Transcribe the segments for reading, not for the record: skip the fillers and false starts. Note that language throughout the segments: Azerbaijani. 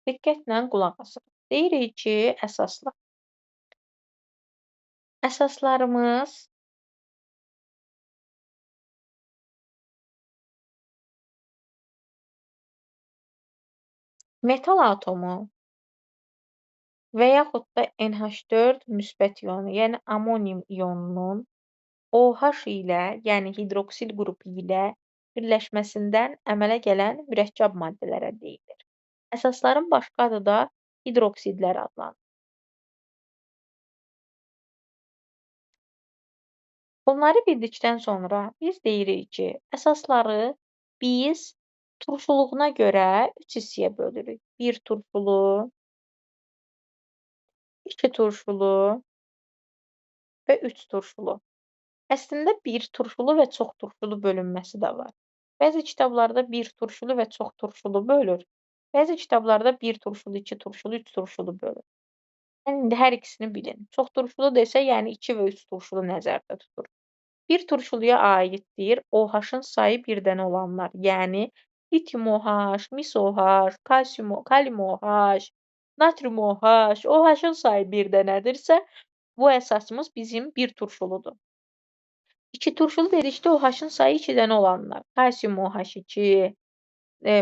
Diqqətlə qulaq asırıq. Deyirik ki, əsaslar. Əsaslarımız metal atomu və yaxud da NH4 müsbət ionu, yəni amonium ionunun OH ilə, yəni hidroksil qrupu ilə birləşməsindən əmələ gələn mürəkkəb maddələrə deyilir. Əsasların başqa adı da hidroksidlər adlanır. Bunları bildikdən sonra biz deyirik ki, əsasları biz turşuluğuna görə 3 hissəyə bölürük. 1 turşulu, 2 turşulu və 3 turşulu. Əslində 1 turşulu və çox turşulu bölünməsi də var. Bəzi kitablarda 1 turşulu və çox turşulu bölür. Bəzi kitablarda 1 turşulu, 2 turşulu, 3 turşulu bölür. Yəni indi hər ikisini bilin. Çox turşulu desə, yəni 2 və 3 turşulu nəzərdə tutur. Bir turşuluya aiddir OH-ın sayı 1 dənə olanlar, yəni litium OH, mis OH, kalium OH, natrium OH, OH-ın sayı 1 dənədirsə, bu əsasımız bizim 1 turşuludur. 2 turşulu dedikdə OH-ın sayı 2 dənə olanlar, kalsium OH2,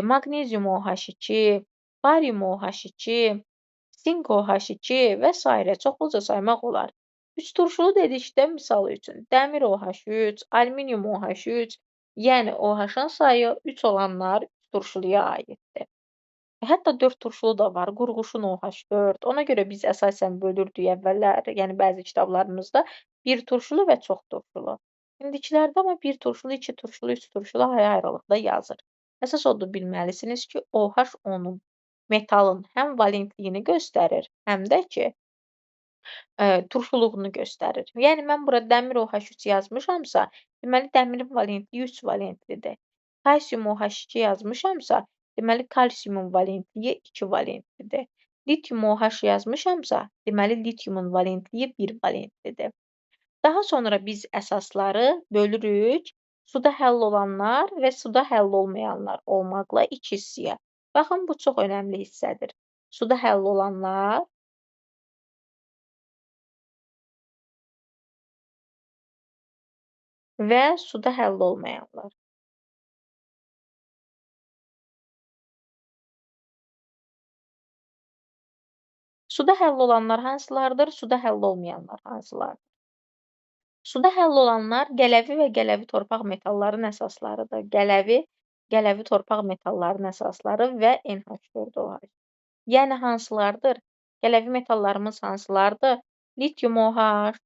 maqnezium OH2, barium OH2, sink OH2 və s. çoxluca saymaq olar. 3 turşulu dedikdə misal üçün dəmir OH3, alüminium OH3, yəni OH-ın sayı 3 olanlar 3 turşuluya aiddir. Hətta 4 turşulu da var, qurğuşun OH4. Ona görə biz əsasən bölürdük əvvəllər, yəni bəzi kitablarımızda 1 turşulu və çox turşulu. İndikilərdə amma 1 turşulu, 2 turşulu, 3 turşulu ayrı-ayrılıqda yazır. Əsas odur bilməlisiniz ki, OH onun metalın həm valentliyini göstərir, həm də ki, turşuluğunu göstərir. Yəni mən bura dəmir OH3 yazmışamsa, deməli dəmirin valentliyi 3 valentlidir. Kalsium OH2 yazmışamsa, deməli kalsiumun valentliyi 2 valentlidir. Litium OH yazmışamsa, deməli litiumun valentliyi 1 valentlidir. Daha sonra biz əsasları bölürük suda həll olanlar və suda həll olmayanlar olmaqla 2 hissəyə. Baxın, bu çox önəmli hissədir. Suda həll olanlar və suda həll olmayanlar. Suda həll olanlar hansılardır? Suda həll olmayanlar hansılardır? Suda həll olanlar gələvi və gələvi torpaq metalların əsaslarıdır. Gələvi torpaq metalların əsasları və NH4OH. Yəni hansılardır? Gələvi metallarımız hansılardır? Litium OH,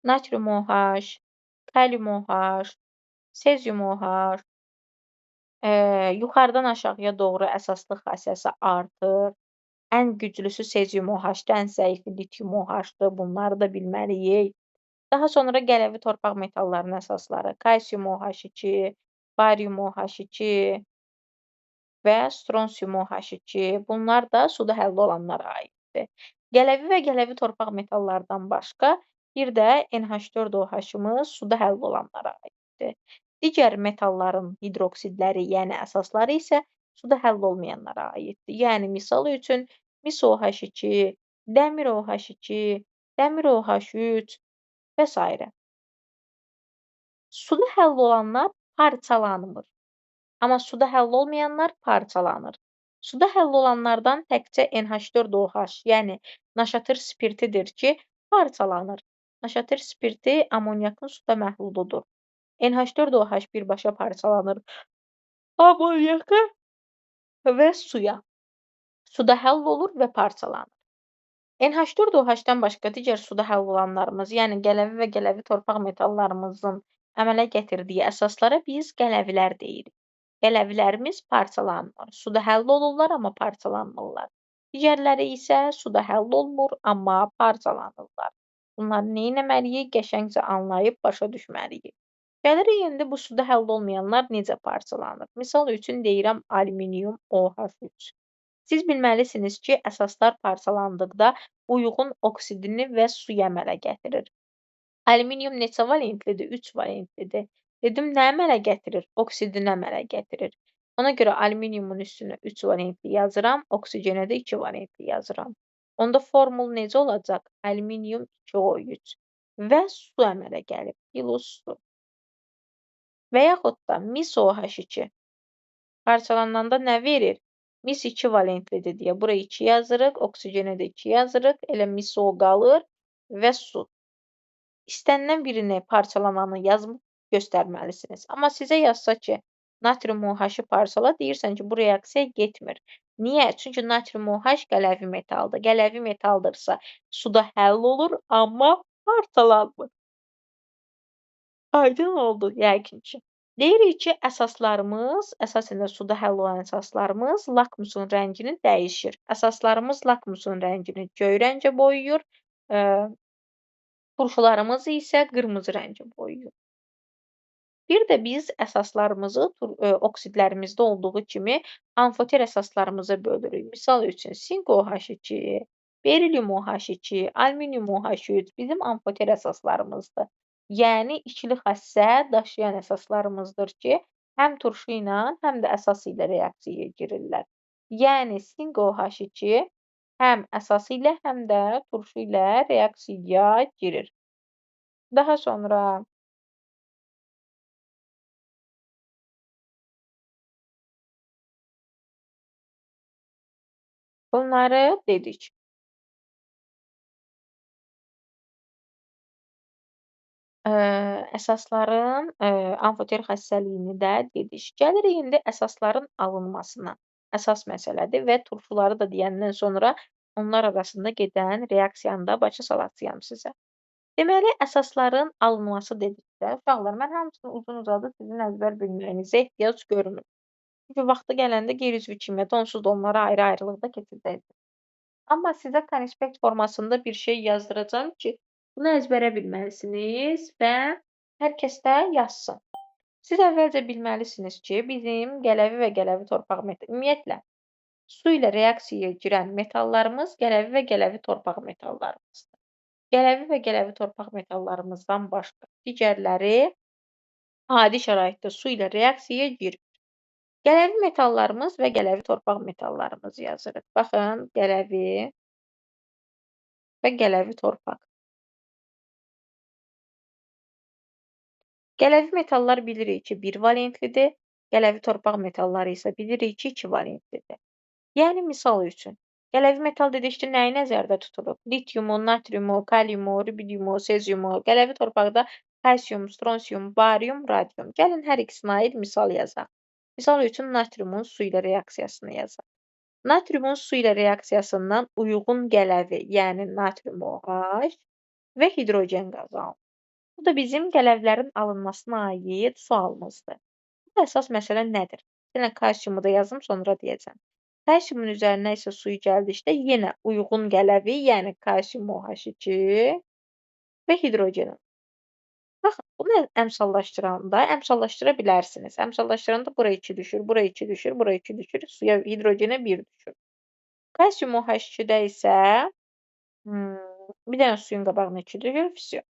natrium OH, kalium OH, sezium OH. Yuxarıdan aşağıya doğru əsaslıq xassəsi artır. Ən güclüsü sezium OH-dır, ən zəifi litium OH-dır. Bunları da bilməliyik. Daha sonra gələvi torpaq metallarının əsasları kalsium OH2, barium OH2 və stronsium OH2. Bunlar da suda həll olanlara aiddir. Gələvi və gələvi torpaq metallardan başqa bir də NH4OH-ımız suda həll olanlara aiddir. Digər metalların hidroksidləri, yəni əsasları isə suda həll olmayanlara aiddir. Yəni misal üçün mis OH2, dəmir OH2, dəmir OH3 və s. Suda həll olanlar parçalanmır. Amma suda həll olmayanlar parçalanır. Suda həll olanlardan təkcə NH4OH, yəni naşatır spirtidir ki, parçalanır. Naşatır spirti amoniakın suda məhluludur. NH4OH birbaşa parçalanır amoniaka və suya. Suda həll olur və parçalanır. NH4OH-dan başqa digər suda həll olanlarımız, yəni gələvi və gələvi torpaq metallarımızın əmələ gətirdiyi əsaslara biz gələvilər deyirik. Gələvilərimiz parçalanmır. Suda həll olurlar, amma parçalanmırlar. Digərləri isə suda həll olmur, amma parçalanırlar. Bunları nə etməliyik? Qəşəngcə anlayıb başa düşməliyik. Gəlirik indi bu suda həll olmayanlar necə parçalanır? Misal üçün deyirəm alüminium OH3. Siz bilməlisiniz ki, əsaslar parçalandıqda uyğun oksidini və suyu əmələ gətirir. Alüminium neçə valentlidir? 3 valentlidir. Dedim, nə əmələ gətirir? Oksidini əmələ gətirir. Ona görə alüminiumun üstünə 3 valentli yazıram, oksigenə də 2 valentli yazıram. Onda formul necə olacaq? Alüminium 2O3 və su əmələ gəlib, plus su. Və yaxud da mis OH2 parçalananda nə verir? Mis 2 valentlidir deyə bura 2 yazırıq, oksigenə də 2 yazırıq, elə mis O qalır və su. İstənilən birini parçalananı yazıb göstərməlisiniz. Amma sizə yazsa ki, natrium OH-ı parçala, deyirsən ki, bu reaksiya getmir. Niyə? Çünki natrium OH qələvi metaldır. Qələvi metaldırsa suda həll olur, amma parçalanmır. Aydın oldu yəqin ki. Deyirik ki, əsaslarımız, əsasən də suda həll olan əsaslarımız lakmusun rəngini dəyişir. Əsaslarımız lakmusun rəngini göy rəngə boyayır, turşularımız isə qırmızı rəngə boyayır. Bir də biz əsaslarımızı oksidlərimizdə olduğu kimi amfoter əsaslarımıza bölürük. Misal üçün, sink OH2, berilyum OH2, alüminium OH3 bizim amfoter əsaslarımızdır. Yəni, ikili xəssə daşıyan əsaslarımızdır ki, həm turşu ilə, həm də əsas ilə reaksiyaya girirlər. Yəni, sink OH2 həm əsası ilə, həm də turşu ilə reaksiyaya girir. Daha sonra bunları dedik. Əsasların amfoter xəstəliyini də dedik. Gəlirik indi əsasların alınmasına. Əsas məsələdir və turşuları da deyəndən sonra onlar arasında gedən reaksiyanı da başa salacağam sizə. Deməli, əsasların alınması dedikdə, uşaqlar, mən hamısını uzun-uzadı sizin əzbər bilməyinizə ehtiyac görmürəm. Çünki vaxtı gələndə qeyri-üzvü kimyada onsuz da onları ayrı-ayrılıqda keçəcəyik. Amma sizə konspekt formasında bir şey yazdıracağam ki, bunu əzbərə bilməlisiniz və hər kəs də yazsın. Siz əvvəlcə bilməlisiniz ki, bizim qələvi və qələvi torpaq ümumiyyətlə, su ilə reaksiyaya girən metallarımız qələvi və qələvi torpaq metallarımızdır. Qələvi və qələvi torpaq metallarımızdan başqa digərləri adi şəraitdə su ilə reaksiyaya girir. Qələvi metallarımız və qələvi torpaq metallarımızı yazırıq. Baxın, qələvi və qələvi torpaq. Qələvi metallar bilirik ki, 1 valentlidir, qələvi torpaq metalları isə bilirik ki, 2 valentlidir. Yəni, misal üçün, qələvi metal dedikdə nəyi nəzərdə tuturuq? Litiumu, natriumu, kaliumu, rubidiumu, seziumu, qələvi torpaqda kalsium, stronsium, barium, radium. Gəlin hər ikisinə aid misal yazaq. Misal üçün, natriumun su ilə reaksiyasını yazaq. Natriumun su ilə reaksiyasından uyğun qələvi, yəni natrium OH və hidrogen qazı alınır. Bu da bizim qələvlərin alınmasına aid sualımızdır. Bu əsas məsələ nədir? Yenə kalsiumu da yazım, sonra deyəcəm. Kalsiumun üzərinə isə suyu gəldikdə yenə uyğun qələvi, yəni kalsium OH2 və hidrogen. Baxın, bunu əmsallaşdıranda əmsallaşdıra bilərsiniz. Əmsallaşdıranda bura 2 düşür, bura 2 düşür, bura 2 düşür, suya, hidrogenə 1 düşür. Kalsium OH2-də isə bir dənə suyun qabağına 2 düşür, fisiyo.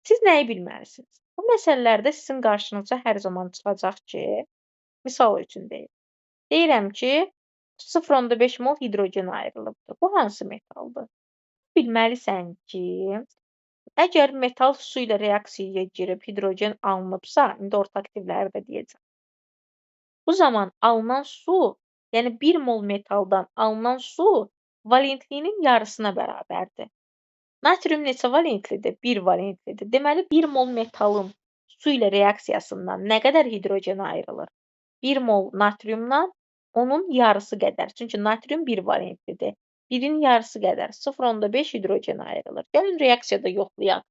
Siz nəyi bilməlisiniz? Bu məsələlərdə sizin qarşınıza hər zaman çıxacaq ki, misal üçün deyim. Deyirəm ki, 0,5 mol hidrogen ayrılıbdır. Bu hansı metaldır? Bilməlisən ki, əgər metal su ilə reaksiyaya girib hidrogen alınıbsa, indi orta aktivləri də deyəcəm. Bu zaman alınan su, yəni 1 mol metaldan alınan su valentliyinin yarısına bərabərdir. Natrium neçə valentlidir? 1 valentlidir. Deməli, 1 mol metalın su ilə reaksiyasından nə qədər hidrogen ayrılır? 1 mol natriumdan onun yarısı qədər. Çünki natrium 1 valentlidir. 1-in yarısı qədər 0,5 hidrogen ayrılır. Gəlin reaksiyada yoxlayaq.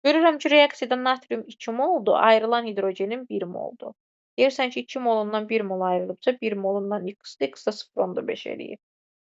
Görürəm ki, reaksiyada natrium 2 moldur, ayrılan hidrogenin 1 moldur. Deyirsən ki, 2 molundan 1 mol ayrılıbsa, 1 molundan x-dir, x da 0,5 eləyir.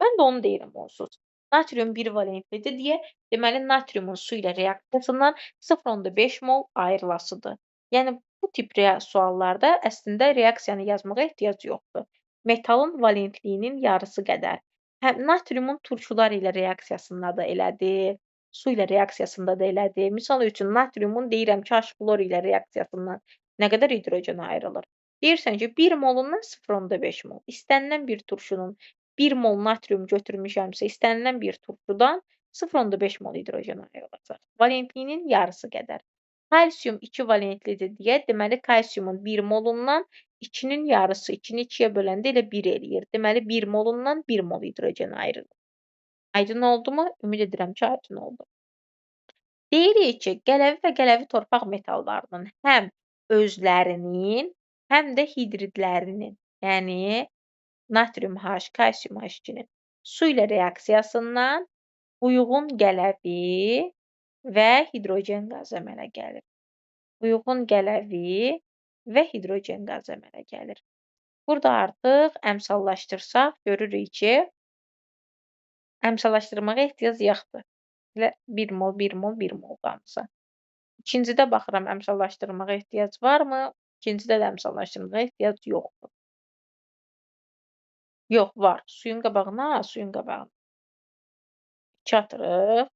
Mən də onu deyirəm onsuz. Natrium 1 valentlidir deyə, deməli, natriumun su ilə reaksiyasından 0,5 mol ayrılasıdır. Yəni, bu tip suallarda əslində reaksiyanı yazmağa ehtiyac yoxdur. Metalın valentliyinin yarısı qədər. Həm natriumun turşular ilə reaksiyasında da elədir, su ilə reaksiyasında da elədir. Misal üçün, natriumun deyirəm ki, H-flor ilə reaksiyasından nə qədər hidrogen ayrılır? Deyirsən ki, 1 molundan 0,5 mol. İstənilən bir turşunun 1 mol natrium götürmüşəmsə, istənilən bir turşudan 0,5 mol hidrogen ayrılacaq. Valentliyinin yarısı qədər. Kalsium 2 valentlidir deyə, deməli kalsiumun 1 molundan 2-nin yarısı, 2-ni 2-yə böləndə elə 1 eləyir. Deməli 1 molundan 1 mol hidrogen ayrılır. Aydın oldumu? Ümid edirəm ki, aydın oldu. Deyirik ki, qələvi və qələvi torpaq metallarının həm özlərinin, həm də hidridlərinin, yəni natrium H, kalsium H2-nin su ilə reaksiyasından uyğun qələvi və hidrogen qazı əmələ gəlir. Uyğun qələvi və hidrogen qazı əmələ gəlir. Burada artıq əmsallaşdırsaq görürük ki, əmsallaşdırmağa ehtiyac yoxdur. Elə 1 mol, 1 mol, 1 mol qalmısa. İkincidə baxıram əmsallaşdırmağa ehtiyac varmı? İkincidə də əmsallaşdırmağa ehtiyac yoxdur. Yox, var. Suyun qabağına, suyun qabağına. 2 atırıq.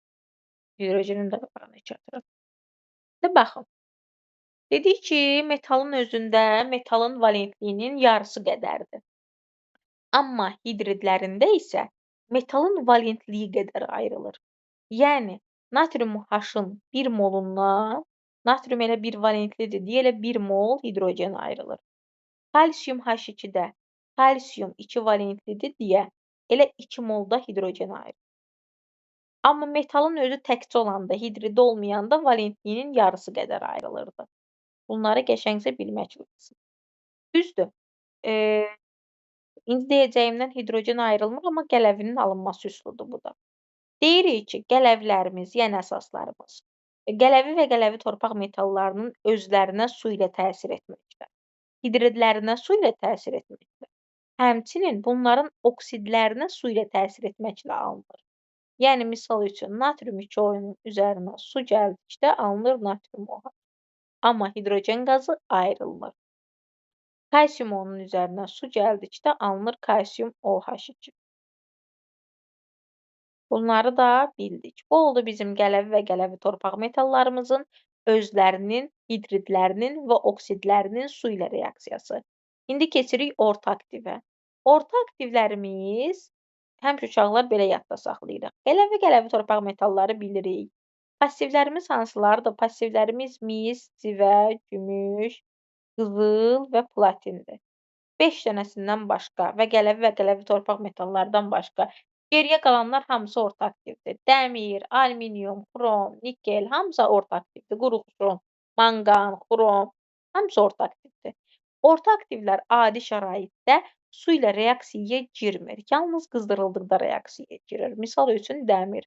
Hidrogenin də qabağına 2 atırıq. İndi baxın. Dedik ki, metalın özündə metalın valentliyinin yarısı qədərdir. Amma hidridlərində isə metalın valentliyi qədər ayrılır. Yəni, natrium H-ın 1 molundan, natrium elə 1 valentlidir deyə elə 1 mol hidrogen ayrılır. Kalsium H2-də kalsium 2 valentlidir deyə elə 2 mol da hidrogen ayrılır. Amma metalın özü təkcə olanda, hidridi olmayanda valentliyinin yarısı qədər ayrılırdı. Bunları qəşəngcə bilmək lazımdır. Düzdür. İndi deyəcəyimdən hidrogen ayrılmır, amma qələvinin alınması üsuludur bu da. Deyirik ki, qələvlərimiz, yəni əsaslarımız, qələvi və qələvi torpaq metallarının özlərinə su ilə təsir etməkdə, hidridlərinə su ilə təsir etməkdə, həmçinin bunların oksidlərinə su ilə təsir etməklə alınır. Yəni, misal üçün, natrium 2O-nun üzərinə su gəldikdə alınır natrium OH. Amma hidrogen qazı ayrılmır. Kalsium ionunun üzərinə su gəldikdə alınır kalsium OH2. Bunları da bildik. Bu oldu bizim qələvi və qələvi torpaq metallarımızın özlərinin, hidridlərinin və oksidlərinin su ilə reaksiyası. İndi keçirik orta aktivə. Orta aktivlərimiz həmişə uşaqlar belə yadda saxlayırıq. Qələvi torpaq metalları bilirik. Passivlərimiz hansılardır? Passivlərimiz mis, civə, gümüş, qızıl və platindir. 5 dənəsindən başqa və qələvi torpaq metallardan başqa geriyə qalanlar hamısı orta aktivdir. Dəmir, alüminium, xrom, nikel hamısı orta aktivdir. Quru xrom, manqan, xrom hamısı orta aktivdir. Orta aktivlər adi şəraitdə su ilə reaksiyaya girmir. Yalnız qızdırıldıqda reaksiyaya girir. Misal üçün dəmir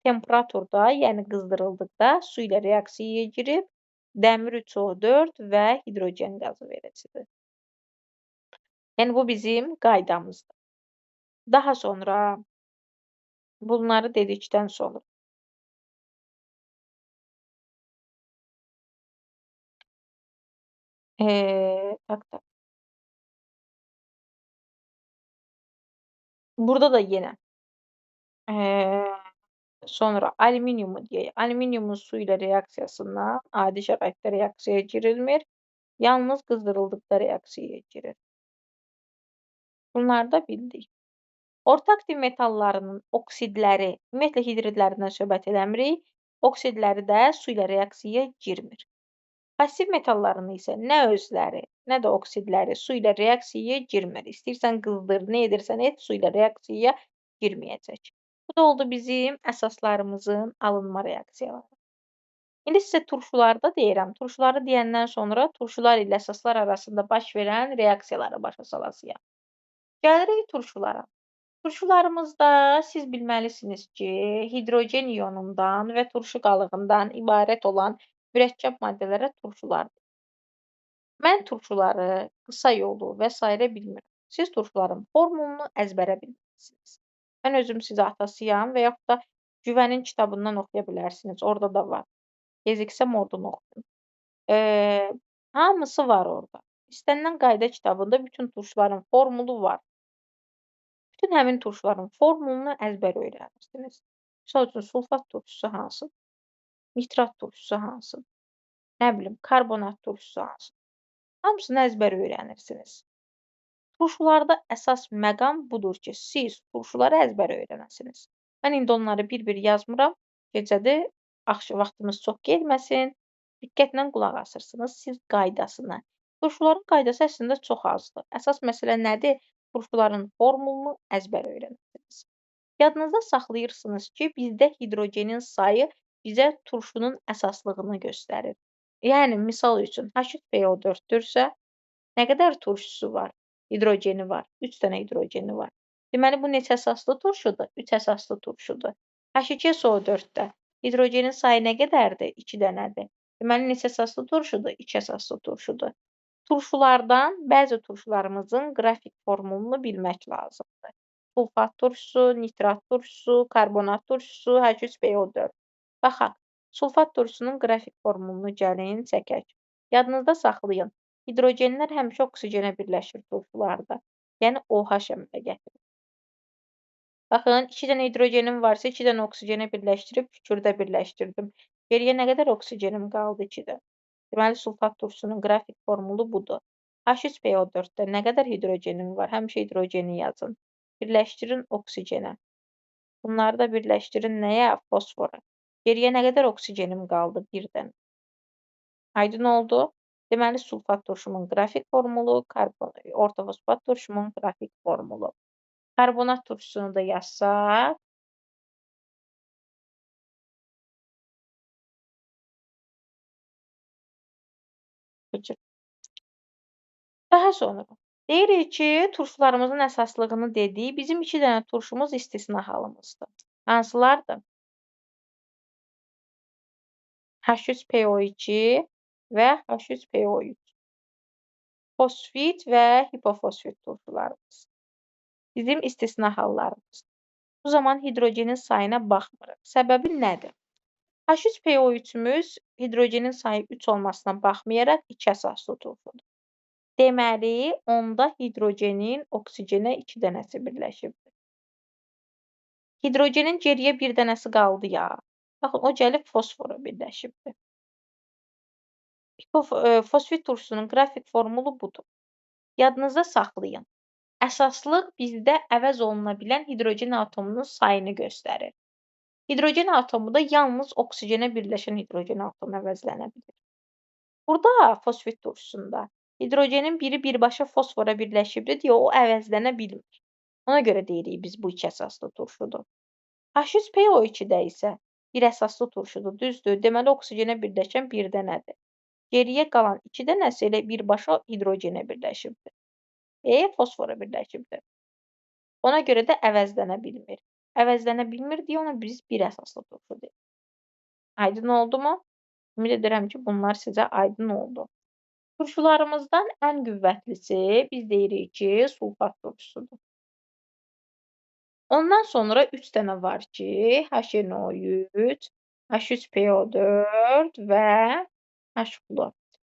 temperaturda, yəni qızdırıldıqda su ilə reaksiyaya girib dəmir 3O4 və hidrogen qazı vericidir. Yəni bu bizim qaydamızdır. Daha sonra bunları dedikdən sonra burada da yenə sonra alüminiumu deyək. Alüminiumun su ilə reaksiyasından adi şəraitdə reaksiyaya girilmir. Yalnız qızdırıldıqda reaksiyaya girir. Bunları da bildik. Orta aktiv metallarının oksidləri, ümumiyyətlə hidridlərindən söhbət eləmirik. Oksidləri də su ilə reaksiyaya girmir. Passiv metalların isə nə özləri, nə də oksidləri su ilə reaksiyaya girmir. İstəyirsən qızdır, nə edirsən et, su ilə reaksiyaya girməyəcək. Bu da oldu bizim əsaslarımızın alınma reaksiyaları. İndi sizə turşularda deyirəm. Turşuları deyəndən sonra turşular ilə əsaslar arasında baş verən reaksiyaları başa salasıyam. Gəlirik turşulara. Turşularımızda siz bilməlisiniz ki, hidrogen ionundan və turşu qalığından ibarət olan mürəkkəb maddələrə turşular deyilir. Mən turşuları qısa yolu və s. bilmirəm. Siz turşuların formulunu əzbərə bilməlisiniz. Mən özüm sizə atasıyam və yaxud da Güvənin kitabından oxuya bilərsiniz. Orada da var. Geciksəm oradan oxuyun. Hamısı var orada. İstənilən qayda kitabında bütün turşuların formulu var. Bütün həmin turşuların formulunu əzbər öyrənirsiniz. Misal üçün, sulfat turşusu hansıdır? Nitrat turşusu hansıdır? Nə bilim, karbonat turşusu hansıdır? Hamısını əzbər öyrənirsiniz. Turşularda əsas məqam budur ki, siz turşuları əzbər öyrənəsiniz. Mən indi onları bir-bir yazmıram. Gecədir, vaxtımız çox getməsin. Diqqətlə qulaq asırsınız siz qaydasına. Turşuların qaydası əslində çox azdır. Əsas məsələ nədir? Turşuların formulunu əzbər öyrənəsiniz. Yadınızda saxlayırsınız ki, bizdə hidrogenin sayı bizə turşunun əsaslığını göstərir. Yəni, misal üçün, H3PO4-dürsə, nə qədər turşusu var? Hidrogeni var. 3 dənə hidrogeni var. Deməli, bu neçə əsaslı turşudur? 3 əsaslı turşudur. H2SO4-də hidrogenin sayı nə qədərdir? 2 dənədir. Deməli, neçə əsaslı turşudur? 2 əsaslı turşudur. Turşulardan bəzi turşularımızın qrafik formulunu bilmək lazımdır. Sulfat turşusu, nitrat turşusu, karbonat turşusu, H3PO4. Baxaq, sulfat turşusunun qrafik formulunu gəlin çəkək. Yadınızda saxlayın. Hidrogenlər həmişə oksigenə birləşir turşularda. Yəni OH əmələ gətirir. Baxın, 2 dənə hidrogenim varsa, 2 dənə oksigenə birləşdirib kükürdə birləşdirdim. Geriyə nə qədər oksigenim qaldı 2-də? Deməli, sulfat turşusunun qrafik formulu budur. H3PO4-də nə qədər hidrogenim var? Həmişə hidrogeni yazın. Birləşdirin oksigenə. Bunları da birləşdirin nəyə? Fosfora. Geriyə nə qədər oksigenim qaldı? 1 dənə. Aydın oldu. Deməli, sulfat turşumun qrafik formulu, ortofosfat turşumun qrafik formulu. Karbonat turşusunu da yazsaq. Daha sonra deyirik ki, turşularımızın əsaslığını dedik. Bizim 2 dənə turşumuz istisna halımızdır. Hansılardır? H3PO2 və H3PO3. Fosfit və hipofosfit turşularımız. Bizim istisna hallarımız. Bu zaman hidrogenin sayına baxmırıq. Səbəbi nədir? H3PO3-ümüz hidrogenin sayı 3 olmasına baxmayaraq 2 əsaslı turşudur. Deməli, onda hidrogenin oksigenə 2 dənəsi birləşibdir. Hidrogenin geriyə 1 dənəsi qaldı ya. Baxın, o gəlib fosfora birləşibdir. Fosfit turşusunun qrafik formulu budur. Yadınızda saxlayın. Əsaslıq bizdə əvəz oluna bilən hidrogen atomunun sayını göstərir. Hidrogen atomu da yalnız oksigenə birləşən hidrogen atomu əvəzlənə bilir. Burada fosfit turşusunda hidrogenin biri birbaşa fosfora birləşibdir deyə o əvəzlənə bilmir. Ona görə deyirik biz bu 2 əsaslı turşudur. H3PO2-də isə bir əsaslı turşudur, düzdür. Deməli, oksigenə birləşən 1 dənədir. Geriyə qalan 2 dənəsi elə birbaşa hidrogenə birləşibdir. Fosfora birləşibdir. Ona görə də əvəzlənə bilmir. Əvəzlənə bilmir deyə ona biz bir əsaslı turşu deyirik. Aydın oldu mu? Ümid edirəm ki, bunlar sizə aydın oldu. Turşularımızdan ən qüvvətlisi biz deyirik ki, sulfat turşusudur. Ondan sonra 3 dənə var ki, HNO3, H3PO4 və H-fluor.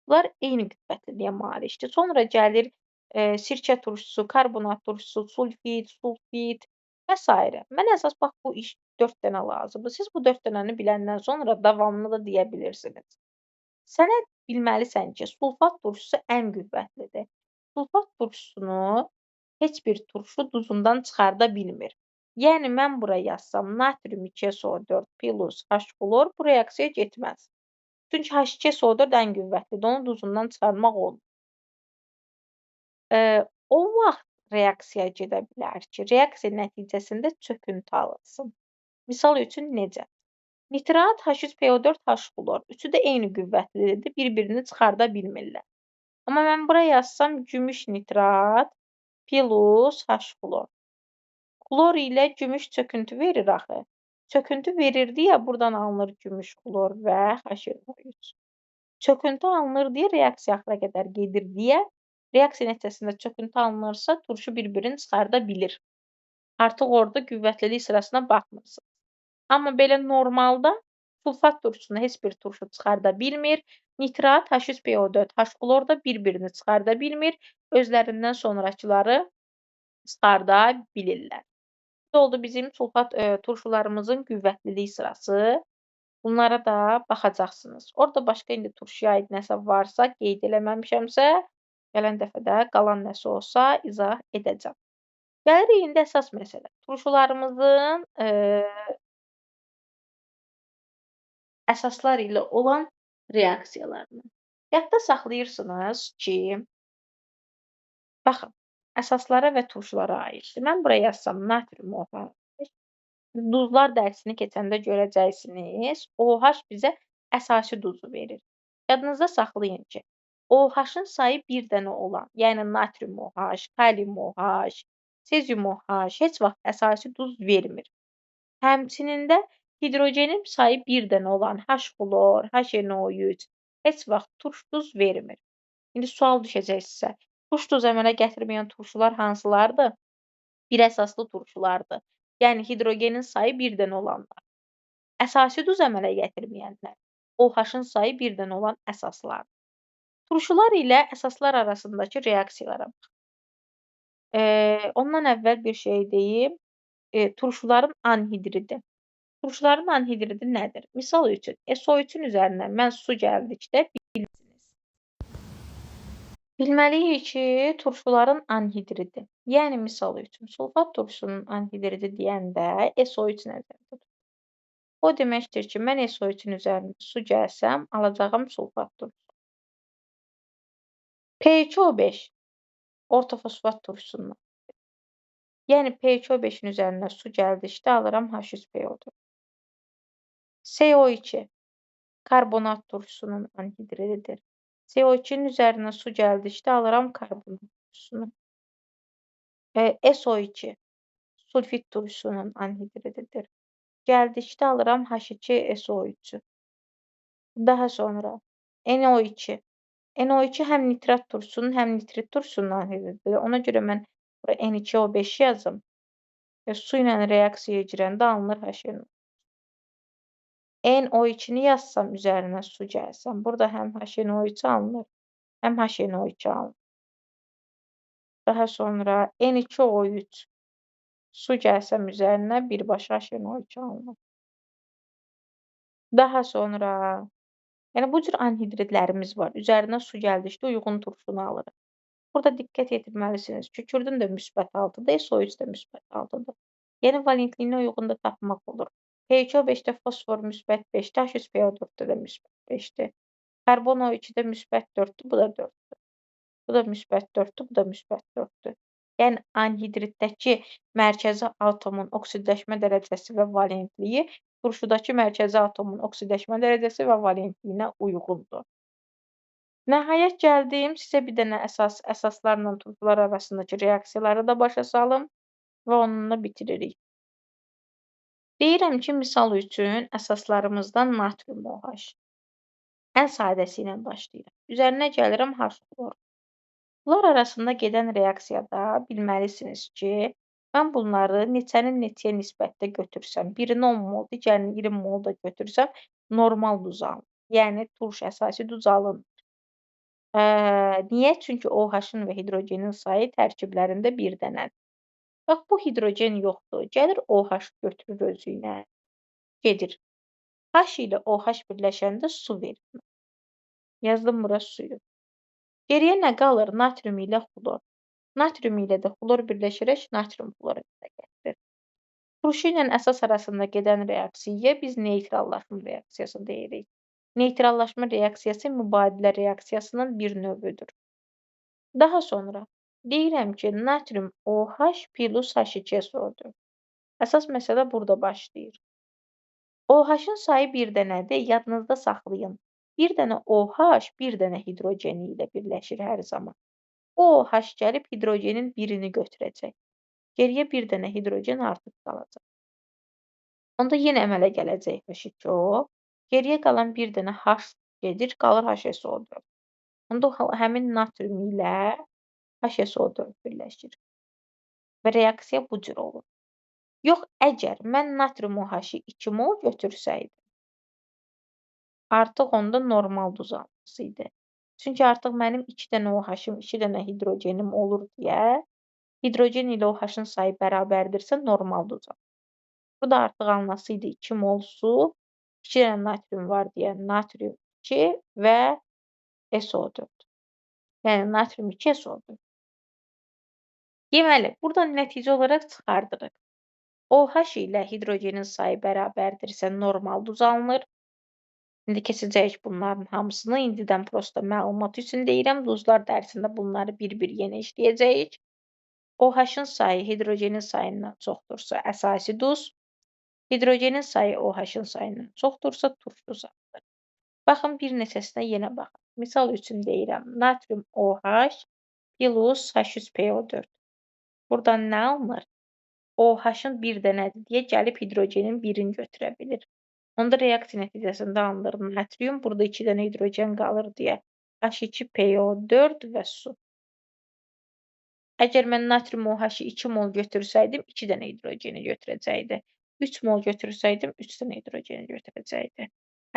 Bunlar eyni qüvvətliliyə malikdir. Sonra gəlir sirkə turşusu, karbonat turşusu, sulfit və s. Mənə əsas bax bu 4 dənə lazımdır. Siz bu 4 dənəni biləndən sonra davamını da deyə bilirsiniz. Sənə bilməlisən ki, sulfat turşusu ən qüvvətlidir. Sulfat turşusunu heç bir turşu duzundan çıxarda bilmir. Yəni, mən bura yazsam natrium 2SO4 plus H-fluor bu reaksiya getməz. Çünki H2SO4 ən qüvvətlidir. Onu duzundan çıxarmaq olmur. O vaxt reaksiya gedə bilər ki, reaksiya nəticəsində çöküntü alınsın. Misal üçün necə? Nitrat, H3PO4, H-fluor. Üçü də eyni qüvvətlidir, bir-birini çıxarda bilmirlər. Amma mən bura yazsam gümüş nitrat plus H-fluor. Xlor ilə gümüş çöküntü verir axı. Çöküntü verir deyə buradan alınır gümüş xlor və HNO3. Çöküntü alınır deyə reaksiya axıra qədər gedir deyə reaksiya nəticəsində çöküntü alınırsa turşu bir-birini çıxarda bilir. Artıq orada qüvvətlilik sırasına baxmırsınız. Amma belə normalda sulfat turşusunu heç bir turşu çıxarda bilmir. Nitrat, H3PO4, H-xlor da bir-birini çıxarda bilmir. Özlərindən sonrakıları çıxarda bilirlər. Bu oldu bizim sulfat turşularımızın qüvvətlilik sırası. Bunlara da baxacaqsınız. Orada başqa indi turşuya aid nəsə varsa, qeyd eləməmişəmsə, gələn dəfə də qalan nəsə olsa izah edəcəm. Gəlirik indi əsas məsələ. Turşularımızın əsaslar ilə olan reaksiyalarını. Yadda saxlayırsınız ki, baxın, əsaslara və turşulara aiddir. Mən bura yazsam natrium OH. Duzlar dərsini keçəndə görəcəksiniz. OH bizə əsasi duzu verir. Yadınızda saxlayın ki, OH-ın sayı bir dənə olan, yəni natrium OH, kalium OH, sezium OH heç vaxt əsasi duz vermir. Həmçinin də hidrogenin sayı bir dənə olan H-xlor, HNO3 heç vaxt turş duz vermir. İndi sual düşəcək sizə. Turş duz əmələ gətirməyən turşular hansılardır? Bir əsaslı turşulardır. Yəni hidrogenin sayı bir dənə olanlar. Əsasi duz əmələ gətirməyənlər. OH-ın sayı bir dənə olan əsaslar. Turşular ilə əsaslar arasındakı reaksiyalara bax. Ondan əvvəl bir şey deyim. Turşuların anhidridi. Turşuların anhidridi nədir? Misal üçün, SO3-ün üzərinə mən su gəldikdə bilirsiniz. Bilməliyik ki, turşuların anhidridi. Yəni misal üçün, sulfat turşusunun anhidridi deyəndə SO3 nəzərdə tutulur. O deməkdir ki, mən SO3-ün üzərinə su gəlsəm, alacağım sulfat turşusu. PHO5 ortofosfat turşusundan. Yəni PHO5-in üzərinə su gəldikdə alıram H3PO4. CO2 karbonat turşusunun anhidrididir. CO2-nin üzərinə su gəldikdə alıram karbonat turşusunu. SO2 sulfit turşusunun anhidrididir. Gəldikdə alıram H2SO3-ü. Daha sonra NO2. NO2 həm nitrat turşusunun, həm nitrit turşusunun anhidrididir. Ona görə mən bura N2O5 yazım. Su ilə reaksiyaya girəndə alınır HNO. NO2-ni yazsam, üzərinə su gəlsəm, burada həm HNO3 alınır, həm HNO2 alınır. Daha sonra N2O3 su gəlsəm üzərinə birbaşa HNO2 alınır. Daha sonra, yəni bu cür anhidridlərimiz var. Üzərinə su gəldikdə uyğun turşunu alırıq. Burada diqqət yetirməlisiniz. Kükürdün də müsbət 6-dır, SO3 də müsbət 6-dır. Yəni valentliyinə uyğun da tapmaq olur. PHO5-də fosfor müsbət 5-dir, H3PO4-də də müsbət 5-dir. Karbon O2-də müsbət 4-dür, bu da 4-dür. Bu da müsbət 4-dür, bu da müsbət 4-dür. Yəni anhidraddakı mərkəzi atomun oksidləşmə dərəcəsi və valentliyi turşudakı mərkəzi atomun oksidləşmə dərəcəsi və valentliyinə uyğundur. Nəhayət gəldim, sizə bir dənə əsaslarla turşular arasındakı reaksiyaları da başa salım və onunla bitiririk. Deyirəm ki, misal üçün əsaslarımızdan natrium OH. Ən sadəsi ilə başlayıram. Üzərinə gəlirəm H-xlor. Bunlar arasında gedən reaksiyada bilməlisiniz ki, mən bunları neçənin neçəyə nisbətdə götürsəm, birini 10 mol, digərini 20 mol da götürsəm, normal duz alınır. Yəni turş əsasi duz alınır. Niyə? Çünki OH-ın və hidrogenin sayı tərkiblərində bir dənədir. Bax, bu hidrogen yoxdur. Gəlir OH götürür özü ilə. Gedir. H ilə OH birləşəndə su verir. Yazdım bura suyu. Geriyə nə qalır? Natrium ilə xlor. Natrium ilə də xlor birləşərək natrium xlorid gətirir. Turşu ilə əsas arasında gedən reaksiyaya biz neytrallaşma reaksiyası deyirik. Neytrallaşma reaksiyası mübadilə reaksiyasının bir növüdür. Daha sonra deyirəm ki, natrium OH plus H2SO4. Əsas məsələ burada başlayır. OH-ın sayı bir dənədir, yadınızda saxlayın. Bir dənə OH, bir dənə hidrogeni ilə birləşir hər zaman. O OH gəlib hidrogenin birini götürəcək. Geriyə bir dənə hidrogen artıq qalacaq. Onda yenə əmələ gələcək H2O. Geriyə qalan bir dənə H gedir, qalır HSO4. Onda həmin natrium ilə HSO4 birləşir. Və reaksiya bu cür olur. Yox, əgər mən natrium OH-ı 2 mol götürsəydim, artıq onda normal duz almasıydı. Çünki artıq mənim 2 dənə OH-ım, 2 dənə hidrogenim olur deyə, hidrogen ilə OH-ın sayı bərabərdirsə normal duz alır. Bu da artıq almasıydı 2 mol su 2 dənə natrium var deyə natrium 2 və SO4. Yəni natrium 2, SO4. Deməli, buradan nəticə olaraq çıxardırıq. OH ilə hidrogenin sayı bərabərdirsə normal duz alınır. İndi keçəcəyik bunların hamısını. İndidən prosta məlumat üçün deyirəm. Duzlar dərsində bunları bir-bir yenə işləyəcəyik. OH-ın sayı hidrogenin sayından çoxdursa əsasi duz, hidrogenin sayı OH-ın sayından çoxdursa turş duz alınır. Baxın, bir neçəsinə yenə baxın. Misal üçün deyirəm, natrium OH plus H3PO4. Buradan nə alınır? OH-ın bir dənədir deyə gəlib hidrogenin birini götürə bilir. Onda reaksiya nəticəsində alınır natrium, burada 2 dənə hidrogen qalır deyə H2PO4 və su. Əgər mən natrium OH-ı 2 mol götürsəydim, 2 dənə hidrogeni götürəcəkdi. 3 mol götürsəydim, 3 dənə hidrogeni götürəcəkdi.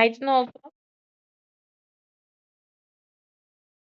Aydın oldu?